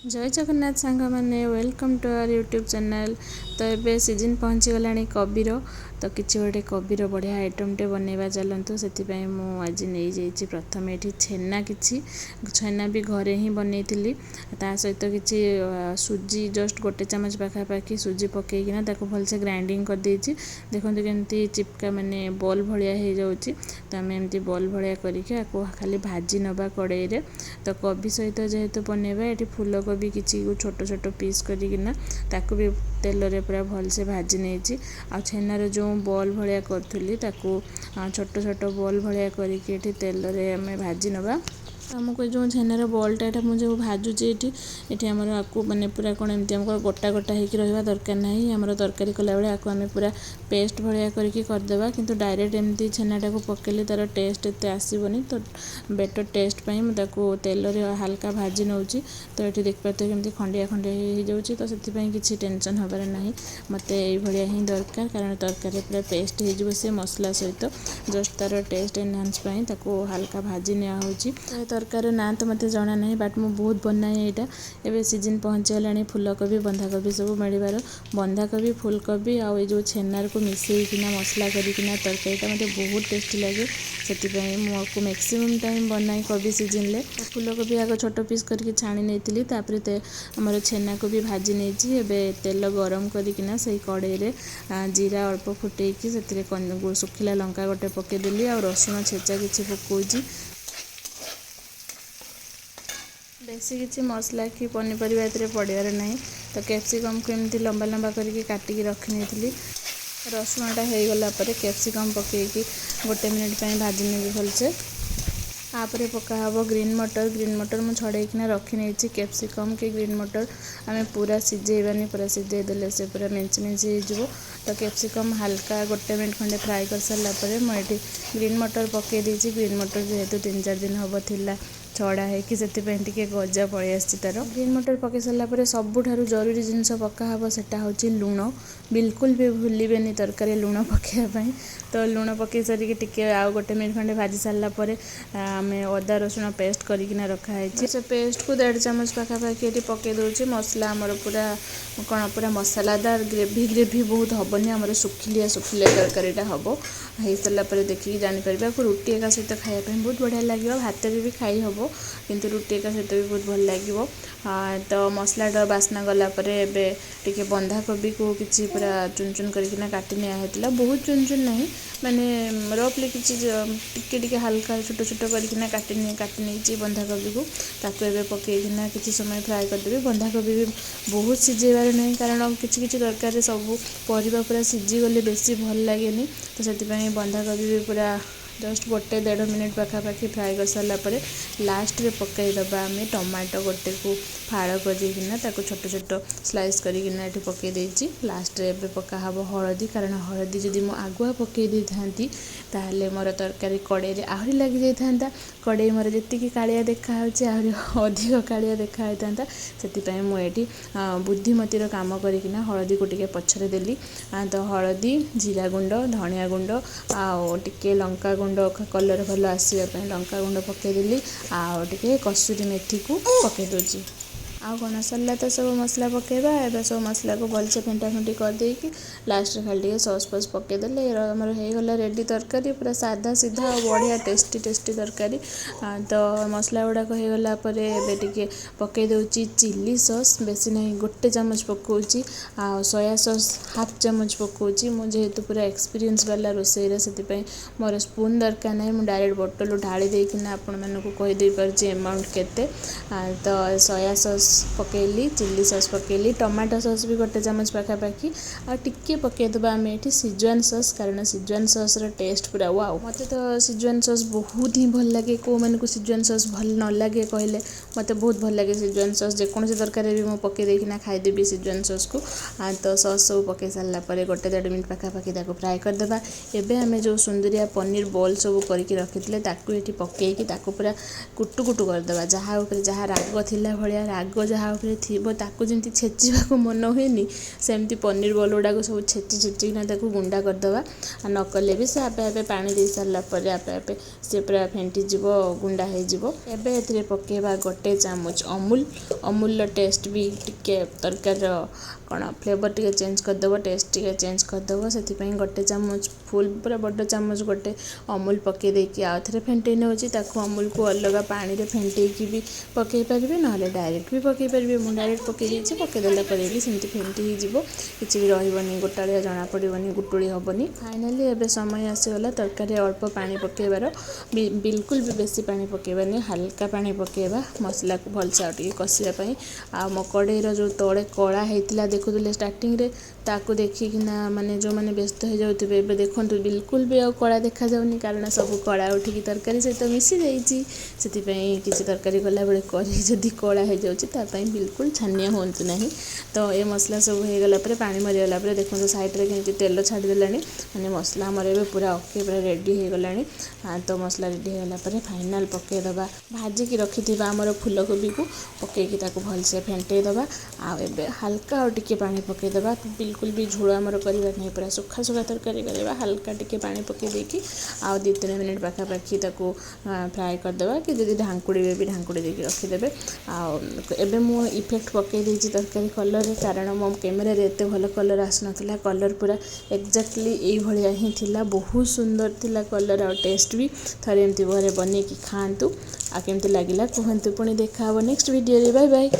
जय जगन्नाथ सांग मैंने welcome to our YouTube channel. तो ये सीजन पहुँची गलानी कबीर तो किसी गोटे कबीर बढ़िया आइटमटे बनवा चलतु से आज नहीं जाइए प्रथम ये छेना किसी छेना भी घरे ही बनई ता सहित किसी सुजी जस्ट गोटे चामच पाखापाखि सुजी पकईकिना भलसे ग्राइंडिंग कर देछि। देखो केमती चिपका माने बॉल भलिया हो जाउछि तो आम एमती बॉल भलिया करके खाली भाजी नवा कड़ाई रे। तो कोबी सहित जेहेतु बनैबा ये फूल कोबी किसी छोट छोट पीस करिकिना ताकू भी तेल रे पूरा भलसे भाजी नहीं आ छेनार जो बॉल भलिया करूँ छोट छोट बॉल भलिया करके तेल रे आम भाजी नवा। आमको जो छेनार बॉलटा ये मुझे भाजुची ये आमर आपको मैंने पूरा कौन एमती आमको गोटा गोटा होकर रहा दरकार ना आम तरकारी कला बेले आपको आम पूरा पेस्ट भाया करके करदेवा किंतु डायरेक्ट एमती छेनाटा को पकेले तार टेस्ट एत आसबनी। तो बेटर टेस्ट पाई मुझे तेल रे हल्का भाजी नौची तो ये देखते केमती खंडिया खंडिया हो जाऊँगी तो से किसी टेंशन हबार ना मत ये ही दरकार कारण तरकारी पूरा पेस्ट हो सी मसला सहित जस्ट तार टेस्ट एनहांस हल्का भाजी नि तरकार ना तो मत जना ना बट मु बहुत बनाए यहाँ एवं सीजन पहुँची गला फूलकोबी बंधाकोबी सब मिलबार बंधाकोबी फूलकोबी आउ ये जो छेनार को मिसेकिना मसला करना तरकारीटा मत बहुत टेस्टी लगे से मुझे मैक्सिमम टाइम बनाए कोबी सीजन ले फूलकोबी आग छोट पीस करके छाणी नहीं आमर छेना को भी भाजी नहीं तेल गरम करना से कड़े रे जीरा अल्प फुटेकी से सुखिला लंका गोटे पकईदेली आ रसुण छेचा किसी पकाउची बेसी किसी मसला कि पनीपरिया पड़ार ना। तो कैप्सिकम को एमती लंबा लंबा करके काटिकी रखी नहीं रसुणटा हो गला कैप्सिकम पकईकी गोटे मिनिट भाजी नहीं भलसे आपरे पका हम ग्रीन मटर मुझे छड़ेकिना रखी नहीं कैप्सिकम कि ग्रीन मटर आम पूरा सिझेबानी पूरा सिझेदेले से पूरा मेंच मेंच हो। तो कैप्सिकम हल्का गोटे मिनिट खंडे फ्राए कर सारापर मुझे ग्रीन मटर पकई देती ग्रीन मटर जेहेतु 3-4 दिन हम थिला छड़ा है कि से गजा पलि आसी तार ग्रीन मटर पकई सारापर सबुठारु जरूरी जिनस पका हम सेटा हूँ लुण बिल्कुल भी भूलें तरकारी लुण पकाइबापी। तो लुण पकई सारिक टिके आउ गोटे मिनिट खंडे भाजी सारापर आम अदा रसुण पेस्ट करना रखाई से पेस्ट को 1.5 चामच पाखापाखि ये पकई दूसरी मसला आमर पूरा कौन पूरा मसलादार ग्रेवी बहुत हेनी आमर सुखिलिया तरकारीटा हम हो सारापर देखिए जापर आपको रुटी एका सहित खायापी बहुत बढ़िया लगे भात भी खाई हम किंतु रुटी एका सहित भी बहुत भल लगे। तो मसलाटा बास्ना गलापर एवं बंधाकोबी को किसी पूरा चुन चुन करना काटी निया बहुत चुन चुन ना माने रफली किसी टिके हल्का छोट छोट करना काटी नहीं बंधाकोबी को ताको एवं पकईकिना किसी समय फ्राए करदेवी। बंधाकोबी भी बहुत सिझेबार नहीं कारण किसी तरकारी सब परिबा पूरा सिझीगले बेसी भल लगे तो से बंधाकोबी भी पूरा जस्ट 1-1.5 मिनिट पाखापाखि फ्राए कर सारापर लास्ट रे पकईदबा आम टमाटो गोटे को फाड़ करना छोट छोट स्लाइस करना पकई देती लास्ट रे पका हम हलदी कारण हलदी जदि मु आगुआ पकई दी थांती ताहले मोर तरकारी कड़े आहरी लगी जाता कड़े मोर जी कालिया देखा आहरी अधिक कालिया देखा होता से मुझे बुद्धिमतीर काम करना हलदी को टिके पछरे देली। तो हलदी जीरा गुंड धनिया गुंड आउ टिके लंका गुंड कलर भल आसवाई लंका गुंड पकईदेली आउ टिके कसूरी मेथी को पकई दूची आउ कौन सरला तो सब मसला पकेबा एवं सब मसला को भलसे फेंटा फेंटी कर देकी लास्ट खाली सॉस फस पकईदेले आमर होगला रेडी तरकारी पूरा साधा सीधा और बढ़िया टेस्टी तरकारी। तो मसला गुड़ाक होगला टे पकई दूची चिली सॉस बेसी नहीं 1 चामच पकाउची आ सोया सॉस 1/2 चामच पकाउची मुझे पूरा एक्सपीरियंस वाला रोसई से मोर स्पून दरकार ना मुझे डायरेक्ट बोतल ढाली देकिना आपण मानक कहीदे पार्ची अमाउंट केते। तो सोया सॉस पकईली चिली सॉस पकईली टमाटो सॉस भी 1 चामच पाखापाखि आ टिके पकईदबा आम ये सिजवान सॉस कारण सिजवान सॉस टेस्ट पूरा वाओ मत तो सिजवान सॉस बहुत ही भल लगे को मन को सिजवान सॉस भल न लगे कहले मत बहुत भल लगे सिजवान सॉस जेकोसी तरकारी भी मुझे पकई देकिना खाईदेवी सिजवान सॉस को। तो सॉस सब पकई सारापर 1-1.5 मिनिट पाखापाखि फ्राए करदेबा। एबे आम जो सुंदरिया पनीर बॉल सब करके रखी ये पकईकी पूरा कुटु कुटु करदेबा जहाँ जहाँ राग थिला भलिया राग जहाँ उपरे थिबो ताकू जेमती छेचिबाकू मन हुएनि सेमती पनीर बॉल गुड़ाक सब छेची छेचिकिना ताकू गुंडा करदेवा आ न कले भी से आपे आपे पानी दे सारा पर आपे आपे से पूरा फेंटी जीव गुंडा हो एबे एथिरे पकेबा गोटे चामच अमूल अमूल टेस्ट भी टिके तरकारी कौन फ्लेवर टिके चेंज करदेव टेस्ट टिके चेंज करदेव से गोटे चामच फुल पूरा बड़ चामच गोटे अमूल पकई देकी आउ थे फेंटे नौची अमूल को अलग पानी रे फेंटेकी भी पकई पारे ना डायरेक्ट भी पकई पारे मुझे डायरेक्ट पकई पकईदेला भी सेमती फेंटी हो किसी भी रही गोटालिया जना पड़ोनी गुटुड़ी हेनी फाइनाली एबे समय आसीगला तरकारी अल्प पानी पकेबार बिल्कुल भी बेसी पानी पकेबानी हल्का पानी पकेबा मसला को भलसे आउ कषापी आ मो कड़ईर जो तले कला होता देखुले स्टार्टिंग रे ताकू देखिकिना माने जो माने व्यस्त हो जाउथिबे एबे देखंतु बिल्कुल भी कला देखा जाउनी कारण सब कला उठिकी तरकारी सहित मिसी जाइछि सेतिपई किसी तरकारी कला बेले करी जदि कला हो जाउछि तापई बिल्कुल छानिया होंतु नाही। तो ये मसला सब हो गला परे पानी मरीगला परे देखंतु साइड रे केमति तेल छाडी देलानी माने मसला हमर एबे पूरा ओके पूरा रेडी हो गलानी। तो मसला रेडी हो गला परे फाइनल पके दबा भाजी की रखिथिबा हमर फूलकोबी को पके की ताकू भलसे फेंटे दबा आ एबे हल्का और टिके पानी पके दबा बिल्कुल भी झोल आमर करबा नहीं पूरा सुखा सुखा तरकारी करबा हल्का टिके पानी पके देकी आ 2-3 मिनिट पाखापाखी ताकू फ्राए करदेबा कि जदि ढांकुड़ी भी ढांकुड़ी देकी रखिदेबे। एबे मु इफेक्ट पके देछि तरकारी कलर रे कारण मो कैमेरा रे एते भलो कलर आसनथिला कलर पूरा एक्जाक्टली एई भलिया ही थिला बहुत सुंदर थिला कलर और टेस्ट भी थरे एमती घरे बने की खांतु आ केमती लागिला कहंतु पुणी देखा नेक्स्ट वीडियो रे बाय बाय।